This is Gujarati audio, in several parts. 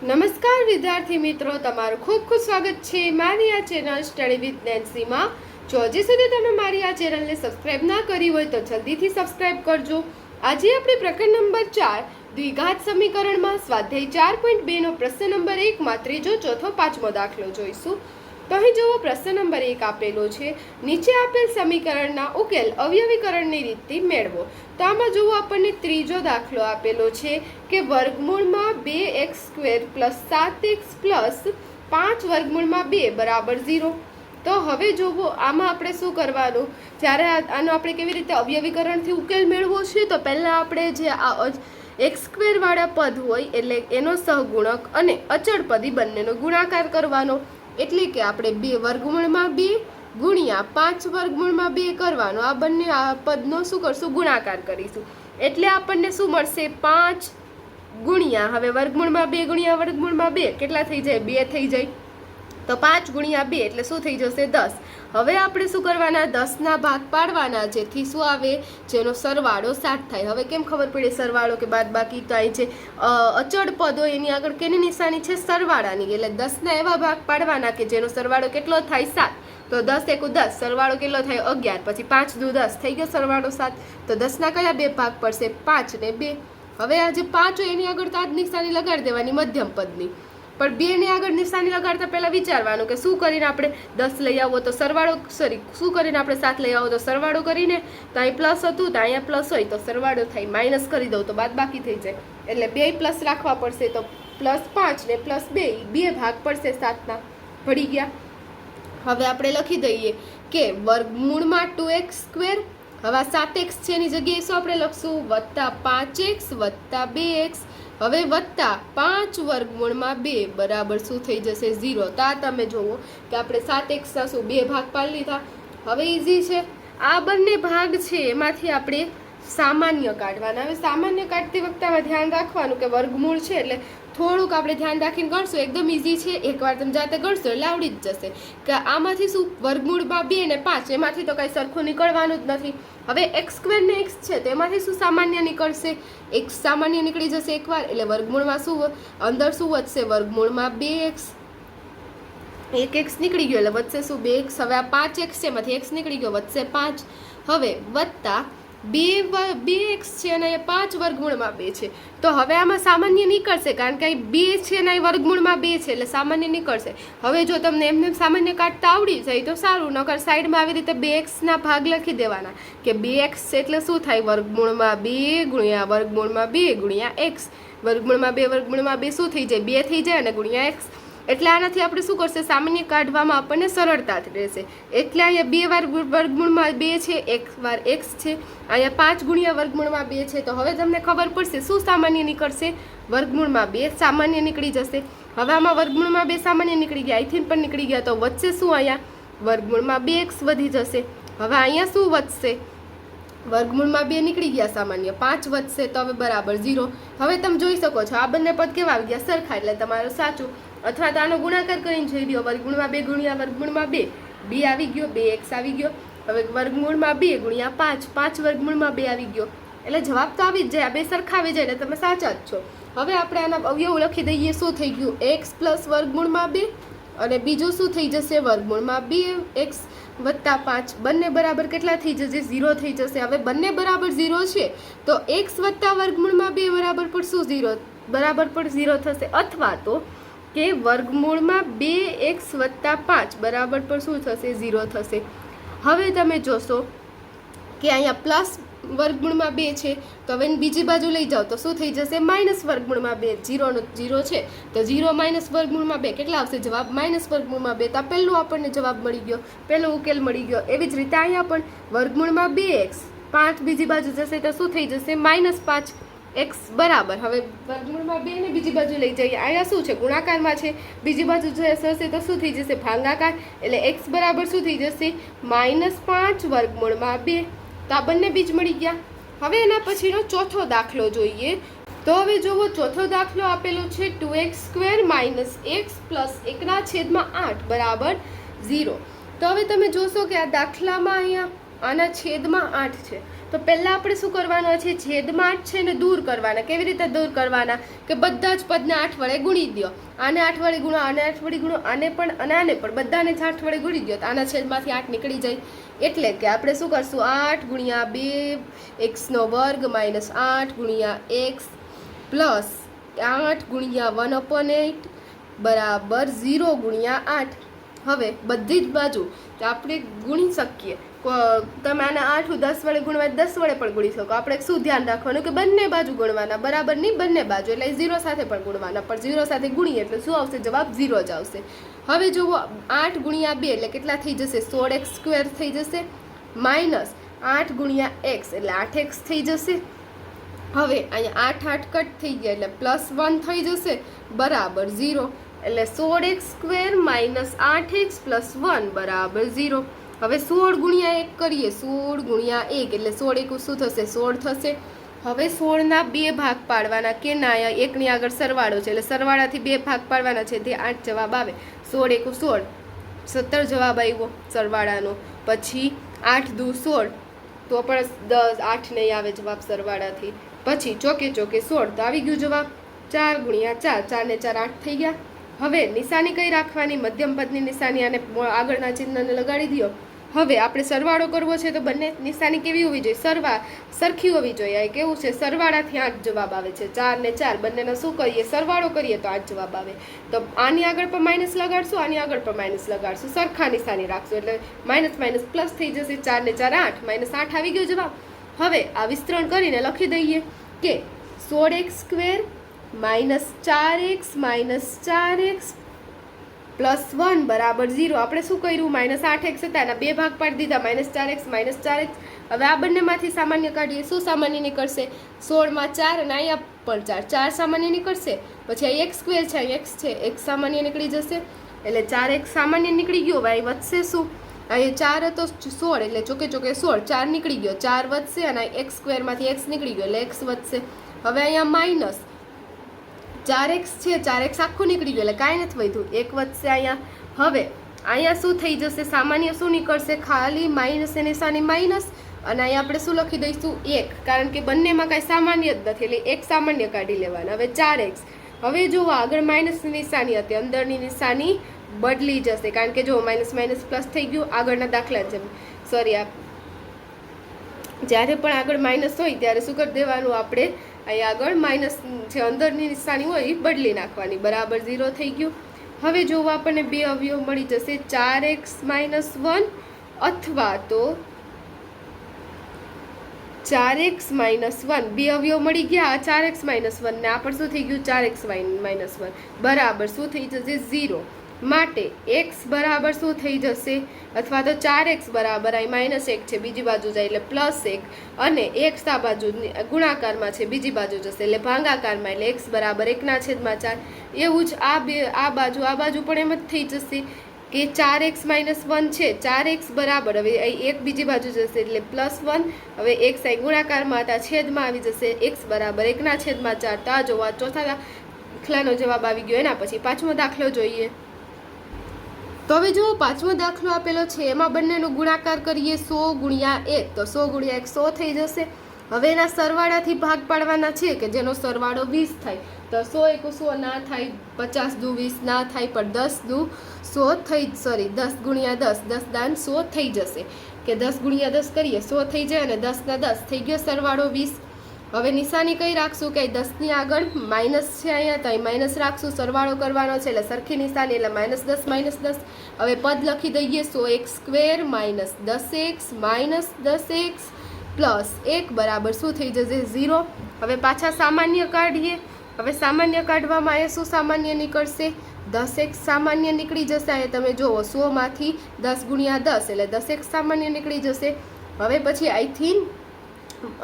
નમસ્કાર વિદ્યાર્થી મિત્રો, તમારું ખૂબ ખૂબ સ્વાગત છે મારી આ ચેનલ સ્ટડી વિથ નેન્સીમાં. જો હજી સુધી તમે મારી આ ચેનલને સબસ્ક્રાઇબ ના કરી હોય તો જલ્દીથી સબસ્ક્રાઇબ કરજો. આજે આપણે પ્રકરણ નંબર 4 દ્વિઘાત સમીકરણમાં સ્વાધ્યાય 4.2 નો પ્રશ્ન નંબર 1 માં ત્રીજો, ચોથો, પાંચમો દાખલો જોઈશું. તો અહીં જુઓ, પ્રશ્ન નંબર 1 આપેલો છે, નીચે આપેલ સમીકરણના ઉકેલ અવયવીકરણની રીતથી મેળવો. તો આમાં જુઓ, આપણને ત્રીજો દાખલો આપેલો છે કે વર્ગમૂળમાં 2x² + 7x + 5 વર્ગમૂળમાં 2 બરાબર 0. તો હવે જુઓ, આમાં આપણે શું કરવાનું, જ્યારે આનો આપણે કેવી રીતે અવયવીકરણથી ઉકેલ મેળવવો છે, તો પહેલાં આપણે જે આ x² વાળા પદ હોય એટલે એનો સહગુણક અને અચળ પદી બંનેનો ગુણાકાર કરવાનો. એટલે કે આપણે 2 વર્ગમૂળમાં 2 ગુણ્યા 5 વર્ગમૂળમાં 2 કરવાનો. આ બંને આ પદનો શું કરશું, ગુણાકાર કરીશું. એટલે આપણને શું મળશે, 5 ગુણ્યા, હવે વર્ગમૂળમાં 2 ગુણ્યા વર્ગમૂળમાં 2 કેટલા થઈ જાય, 2 થઈ જાય. તો 5 ગુણ્યા 2 એટલે શું થઈ જશે, 10. હવે આપણે શું કરવાના, 10ના ભાગ પાડવાના, જેથી શું આવે, જેનો સરવાળો 7 થાય. હવે કેમ ખબર પડે સરવાળો કે બાદબાકી થાય છે, અચળ પદો એની આગળ કેની નિશાની છે, સરવાળાની. એટલે 10ના એવા ભાગ પાડવાના કે જેનો સરવાળો કેટલો થાય, 7. તો 10 × 10, સરવાળો કેટલો થાય, 11. પછી 5 × 10 થઈ ગયો સરવાળો 7. તો 10ના કયા 2 ભાગ પડશે, 5 ને 2. હવે આ જે 5 હોય એની આગળ તો આ જ નિશાની લગાડી દેવાની, મધ્યમ પદની. પણ 2 ની આગળ નિશાની લગાડતા પહેલા વિચારવાનું કે શું કરીને આપણે 10 લઈ આવો તો સરવાળો, શું કરીને આપણે 7 લઈ આવો તો સરવાળો કરીને, તો અહીં પ્લસ હતું તો અહીંયા પ્લસ હોય તો સરવાળો થાય, માઇનસ કરી દઉં તો બાદબાકી થઈ જાય. એટલે 2 પ્લસ રાખવા પડશે, તો +5 ને +2 2 ભાગ પડશે 7ના. પડી ગયા. હવે આપણે લખી દઈએ કે વર્ગમૂળમાં 2x², હવે 7x છે એની જગ્યાએ શું આપણે લખશું, +5x + 2x. હવે વત્તા 5 વર્ગમૂળમાં 2 બરાબર શું થઈ જશે, 0. તો આ તમે જુઓ કે આપણે 7x ના શું 2 ભાગ પાડી લીધા. હવે ઈઝી છે, આ બંને ભાગ છે એમાંથી આપણે સામાન્ય કાઢવાના. હવે સામાન્ય કાઢતી વખતે આમાં ધ્યાન રાખવાનું કે વર્ગમૂળ છે એટલે થોડુંક આપણે ધ્યાન રાખીને ગણશું. એકદમ ઈઝી છે, એકવાર તમે જાતે ગણશો એટલે આવડી જ જશે કે આમાંથી શું વર્ગમૂળમાં 2 ને 5 એમાંથી તો કાંઈ સરખું નીકળવાનું જ નથી. હવે x² ને x છે તો એમાંથી શું સામાન્ય નીકળશે, x સામાન્ય નીકળી જશે એકવાર. એટલે વર્ગમૂળમાં શું અંદર શું વધશે, વર્ગમૂળમાં 2x, 1x નીકળી ગયો એટલે વધશે શું, 2x. હવે આ 5x છે એમાંથી x નીકળી ગયો, વધશે 5. હવે વત્તા 2x છે અને એ 5 વર્ગમૂળમાં 2 છે. તો હવે આમાં સામાન્ય નીકળશે, કારણ કે અહીં 2 છે અને અહીં વર્ગમૂળમાં 2 છે એટલે સામાન્ય નીકળશે. હવે જો તમને એમને સામાન્ય કાઢતા આવડી જાય તો સારું, નકર સાઈડમાં આવી રીતે 2x ના ભાગ લખી દેવાના કે 2x એટલે શું થાય, વર્ગમૂળમાં 2 ગુણ્યા વર્ગમૂળમાં 2 ગુણ્યા x. વર્ગમૂળમાં 2 વર્ગમૂળમાં 2 શું થઈ જાય, 2 થઈ જાય અને ગુણ્યા x. એટલે આનાથી આપણે શું કરશે, સામાન્ય કાઢવામાં આપણને સરળતા રહેશે. એટલે અહીંયા 2 વાર વર્ગમૂળમાં 2 છે, 1 વાર x છે, અહીંયા 5 ગુણ્યા વર્ગમૂળમાં 2 છે. તો હવે તમને ખબર પડશે શું સામાન્ય નીકળશે, વર્ગમૂળમાં 2 સામાન્ય નીકળી જશે. હવે આમાં વર્ગમૂળમાં 2 સામાન્ય નીકળી ગયા, અહીંથી પણ નીકળી ગયા, તો વધશે શું, અહીંયા વર્ગમૂળમાં 2x વધી જશે. હવે અહીંયા શું વધશે, વર્ગમૂળમાં 2 નીકળી ગયા સામાન્ય, 5 વધશે, તો હવે બરાબર 0. હવે તમે જોઈ શકો છો આ બંને પદ કેવા આવી ગયા, સરખા, એટલે તમારું સાચું. અથવા તો આનો ગુણાકાર કરીને જોઈ લો, વર્ગમૂળમાં 2 ગુણ્યા વર્ગમૂળમાં 2 2 આવી ગયો, 2x આવી ગયો. હવે વર્ગમૂળમાં 2 ગુણ્યા 5 5 વર્ગમૂળમાં 2 આવી ગયો. એટલે જવાબ તો આવી જ જાય, આ બે સરખા આવી જાય એટલે તમે સાચા જ છો. હવે આપણે આના અવયવ લખી દઈએ. શું થઈ ગયું, x + વર્ગમૂળમાં 2 અને બીજું શું થઈ જશે, વર્ગમૂળમાં 2x + 5. બંને બરાબર કેટલા થઈ જશે, 0 થઈ જશે. હવે બંને બરાબર 0 છે તો x + વર્ગમૂળમાં 2 બરાબર પણ શું, 0 બરાબર પણ 0 થશે. અથવા તો કે વર્ગમૂળમાં 2x + 5 બરાબર પણ શું થશે, 0 થશે. હવે તમે જોશો કે અહીંયા પ્લસ વર્ગમૂળમાં 2 છે તો હવે બીજી બાજુ લઈ જાઓ તો શું થઈ જશે, માઇનસ વર્ગમૂળમાં 2. 0 છે તો 0 - વર્ગમૂળમાં 2 કેટલા આવશે, જવાબ -વર્ગમૂળમાં 2. તો પહેલું આપણને જવાબ મળી ગયો, પહેલો ઉકેલ મળી ગયો. એવી જ રીતે અહીંયા પણ વર્ગમૂળમાં 2x 5 બીજી બાજુ જશે તો શું થઈ જશે, -5 x બરાબર. હવે વર્ગમૂળમાં 2 ને બીજી બાજુ લઈ જઈએ, અહીંયા શું છે, ગુણાકારમાં છે, બીજી બાજુ જશે તો શું થઈ જશે, ભાગાકાર. એટલે x બરાબર શું થઈ જશે, -5 વર્ગમૂળમાં 2. તો આ બંને બીજ મળી ગયા. હવે એના પછીનો ચોથો દાખલો જોઈએ. તો હવે જુઓ, ચોથો દાખલો આપેલો છે 2x² - x + 1/8 બરાબર 0. તો હવે તમે જોશો કે આ દાખલામાં અહીંયા આના છેદમાં 8 છે તો પહેલાં આપણે શું કરવાનું છે, છેદમાં 8 છે ને દૂર કરવાના. કેવી રીતે દૂર કરવાના કે બધા જ પદને 8 વડે ગુણી દો. આને 8 વડે ગુણો, આને 8 વડે ગુણો, આને પણ અને આને પણ, બધાને 8 વડે ગુણી દો તો આના છેદમાંથી 8 નીકળી જાય. એટલે કે આપણે શું કરશું, 8 ગુણ્યા 2 x² માઇનસ 8 ગુણ્યા x પ્લસ 8 ગુણ્યા 1/8 બરાબર 0 ગુણ્યા 8. હવે બધી જ બાજુ તો આપણે ગુણી શકીએ. તમે આને 8 10 વડે ગુણવા 10 વડે પણ ગુણી શકો. આપણે શું ધ્યાન રાખવાનું કે બંને બાજુ ગુણવાના, બરાબર નહીં, બંને બાજુ એટલે 0 સાથે પણ ગુણવાના. પણ 0 સાથે ગુણીએ એટલે શું આવશે, જવાબ 0 જ આવશે. હવે જુઓ 8 ગુણ્યા 2 એટલે કેટલા થઈ જશે, 16x² થઈ જશે, માઇનસ 8 ગુણ્યા x એટલે 8x થઈ જશે. હવે અહીંયા 8 8 કટ થઈ ગયા એટલે +1 થઈ જશે બરાબર 0. એટલે 16x² માઇનસ 8x પ્લસ 1 બરાબર 0. હવે 16 ગુણ્યા 1 કરીએ, 16 ગુણ્યા 1 એટલે 16 1 શું થશે, 16 થશે. હવે 16ના 2 ભાગ પાડવાના કે ના, અહીંયા 1ની આગળ સરવાળો છે એટલે સરવાળાથી 2 ભાગ પાડવાના છે, તે 8 જવાબ આવે. 16 1 16, 17 જવાબ આવ્યો સરવાળાનો. પછી 8 2 16 તો પણ 8 નહીં આવે જવાબ સરવાળાથી. પછી ચોકે ચોકે 16 તો આવી ગયું જવાબ. 4 ગુણ્યા 4, 4 ને 4 8 થઈ ગયા. હવે નિશાની કઈ રાખવાની, મધ્યમ પદની નિશાની, અને આગળના ચિહ્નને લગાડી દો. હવે આપણે સરવાળો કરવો છે તો બંને નિશાની કેવી હોવી જોઈએ, સરખી હોવી જોઈએ. આ કેવું છે, સરવાળાથી 8 જવાબ આવે છે. 4 ને 4 બંનેનો શું કરીએ, સરવાળો કરીએ તો 8 જવાબ આવે. તો આની આગળ પણ માઇનસ લગાડશું, આની આગળ પણ માઇનસ લગાડશું, સરખા નિશાની રાખશું એટલે માઇનસ માઇનસ પ્લસ થઈ જશે. 4 ને 4 8, -8 આવી ગયો જવાબ. હવે આ વિસ્તરણ કરીને લખી દઈએ કે 16x² minus 4x minus 4x plus 1 બરાબર 0. આપણે શું કર્યું, -8x હતા એના 2 ભાગ પાડી દીધા, -4x માઇનસ 4x. હવે આ બંનેમાંથી સામાન્ય કાઢીએ, શું સામાન્ય નીકળશે, 16માં 4 અને અહીંયા પણ 4, 4 સામાન્ય નીકળશે. પછી અહીં x² છે, અહીં x છે, x સામાન્ય નીકળી જશે એટલે 4x સામાન્ય નીકળી ગયો. અહીં વધશે શું, અહીં 4 હતો 16 એટલે ચોકે ચોકે 16, 4 નીકળી ગયો, 4 વધશે અને x² માંથી x નીકળી ગયો એટલે x વધશે. હવે અહીંયા માઇનસ 4x છે, 4x આખું નીકળી ગયું એટલે કાંઈ નથી વધ્યું, 1 વધશે અહીંયા. હવે અહીંયા શું થઈ જશે, સામાન્ય શું નીકળશે, ખાલી માઇનસ એ નિશાની માઇનસ, અને અહીંયા આપણે શું લખી દઈશું 1, કારણ કે બંનેમાં કાંઈ સામાન્ય જ નથી એટલે 1 સામાન્ય કાઢી લેવાના. હવે 4x, હવે જુઓ આગળ માઇનસની નિશાની હતી, અંદરની નિશાની બદલી જશે, કારણ કે જો માઇનસ માઇનસ પ્લસ થઈ ગયું. આગળના દાખલા છે, સોરી, જ્યારે પણ આગળ માઇનસ હોય ત્યારે શું કરી દેવાનું, આપણે અહીંયા આગળ માઇનસ જે અંદરની નિશાની હોય એ બદલી નાખવાની, બરાબર 0 થઈ ગયું. હવે જોવા આપણને 2 અવયવ મળી જશે, 4x માઇનસ 1 અથવા તો 4x માઇનસ 1. 2 અવયવ મળી ગયા, 4x માઇનસ 1 ને આ પણ શું થઈ ગયું, 4x માઇનસ 1 બરાબર શું થઈ જશે 0. માટે x બરાબર શું થઈ જશે, અથવા તો 4x બરાબર અહીં -1 છે, બીજી બાજુ જાય એટલે +1, અને x આ બાજુ ગુણાકારમાં છે, બીજી બાજુ જશે એટલે ભાગાકારમાં, એટલે x બરાબર 1/4. એવું જ આ બાજુ પણ એમ જ થઈ જશે કે 4x માઇનસ 1 છે, 4x બરાબર હવે અહીં 1 બીજી બાજુ જશે એટલે +1. હવે x અહીં ગુણાકારમાં હતા, છેદમાં આવી જશે, x બરાબર 1/4. તો આ જોવા ચોથા દાખલાનો જવાબ આવી ગયો. એના પછી પાંચમો દાખલો જોઈએ. તો હવે જો પાંચમો દાખલો આપેલો છે, એમાં બંનેનો ગુણાકાર કરીએ, 100 ગુણ્યા 1 તો 100 ગુણ્યા 1 100 થઈ જશે. હવે એના સરવાળાથી ભાગ પાડવાના છે કે જેનો સરવાળો 20 થાય. તો 100 1 100 ના થાય, 50 દુ 20 ના થાય, પણ 10 દુ 100 થઈ, સોરી 10 ગુણ્યા 10, 10 દાન 100 થઈ જશે, કે 10 ગુણ્યા 10 કરીએ 100 થઈ જાય, અને 10 ના 10 થઈ ગયો સરવાળો 20. હવે નિશાની કઈ રાખશું કે 10ની આગળ માઇનસ છે, અહીંયા તો અહીં માઇનસ રાખશું, સરવાળો કરવાનો છે એટલે સરખી નિશાની એટલે -10 -10. હવે પદ લખી દઈએ, 100x² minus 10x minus 10x plus 1 બરાબર શું થઈ જશે 0. હવે પાછા સામાન્ય કાઢીએ. હવે સામાન્ય કાઢવામાં અહીંયા શું સામાન્ય નીકળશે, 10x સામાન્ય નીકળી જશે. અહીંયા તમે જુઓ 100 માંથી 10 ગુણ્યા 10 એટલે 10x સામાન્ય નીકળી જશે. હવે પછી અહીંથી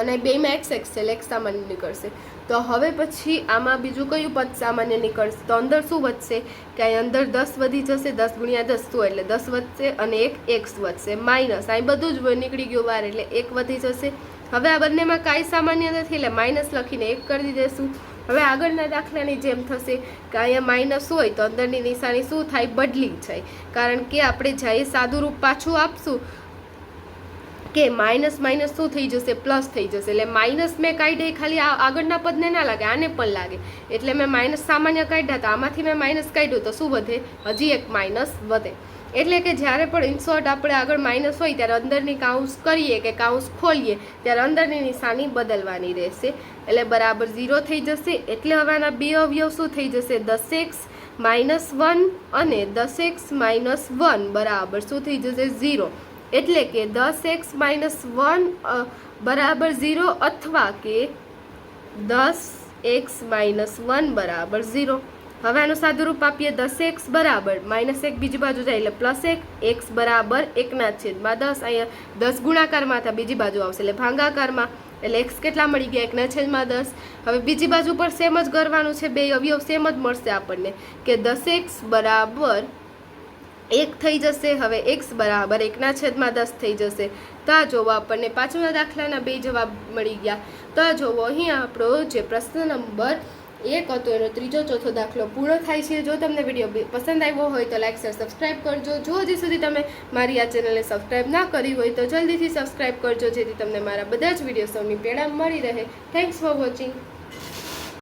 અને 2માં x છે એટલે x સામાન્ય નીકળશે. તો હવે પછી આમાં બીજું કયું પદ સામાન્ય નીકળશે, તો અંદર શું વધશે કે અહીં અંદર 10 વધી જશે, 10 ગુણ્યા 10 100 એટલે 10 વધશે, અને એક x વધશે, માઇનસ અહીં બધું જ નીકળી ગયું બહાર એટલે 1 વધી જશે. હવે આ બંનેમાં કાંઈ સામાન્ય નથી એટલે માઇનસ લખીને 1 કરી દઈશું. હવે આગળના દાખલાની જેમ થશે કે અહીંયા માઇનસ હોય તો અંદરની નિશાની શું થાય, બદલી જાય, કારણ કે આપણે જ્યારે સાદું રૂપ પાછું આપશું કે માઇનસ માઇનસ શું થઈ જશે, પ્લસ થઈ જશે. એટલે માઇનસ મેં કાઢી ખાલી આગળના પદને ના લાગે, આને પણ લાગે. એટલે મેં માઇનસ સામાન્ય કાઢ્યા હતા, આમાંથી મેં માઇનસ કાઢ્યું તો શું વધે, હજી એક માઇનસ વધે. એટલે કે જ્યારે પણ ઇનશોર્ટ આપણે આગળ માઇનસ હોય ત્યારે અંદરની કાઉન્સ કરીએ કે કાઉન્સ ખોલીએ ત્યારે અંદરની નિશાની બદલવાની રહેશે. એટલે બરાબર 0 થઈ જશે. એટલે હવે આના બે અવયવ શું થઈ જશે, 10x - 1 અને 10x - 1 બરાબર શું થઈ જશે, 0. એટલે કે 10x - 1 બરાબર 0 અથવા કે 10x - 1 બરાબર 0. હવે આનું સાદુરૂપ આપીએ, 10x બરાબર -1 બીજી બાજુ જાય એટલે +1, x બરાબર 1/10. અહીંયા 10 ગુણાકારમાં હતા, બીજી બાજુ આવશે એટલે ભાગાકારમાં. એટલે x કેટલા મળી ગયા, 1/10. હવે બીજી બાજુ પર સેમ જ કરવાનું છે, બે અવયવ સેમ જ મળશે આપણને કે 10x બરાબર 1 થઈ જશે. હવે x બરાબર 1/10 થઈ જશે. તો આ જોવો આપણને પાછળના દાખલાના બે જવાબ મળી ગયા. તો આ જોવો અહીંયા આપણો જે પ્રશ્ન નંબર 1 હતો એનો ત્રીજો ચોથો દાખલો પૂર્ણ થાય છે. જો તમને વિડીયો પસંદ આવ્યો હોય તો લાઈક શેર સબસ્ક્રાઈબ કરજો. જો હજી સુધી તમે મારી આ ચેનલને સબસ્ક્રાઈબ ના કરી હોય તો જલ્દીથી સબસ્ક્રાઈબ કરજો, જેથી તમને મારા બધા જ વિડીયો સૌની પહેલાં મળી રહે. Thanks for watching.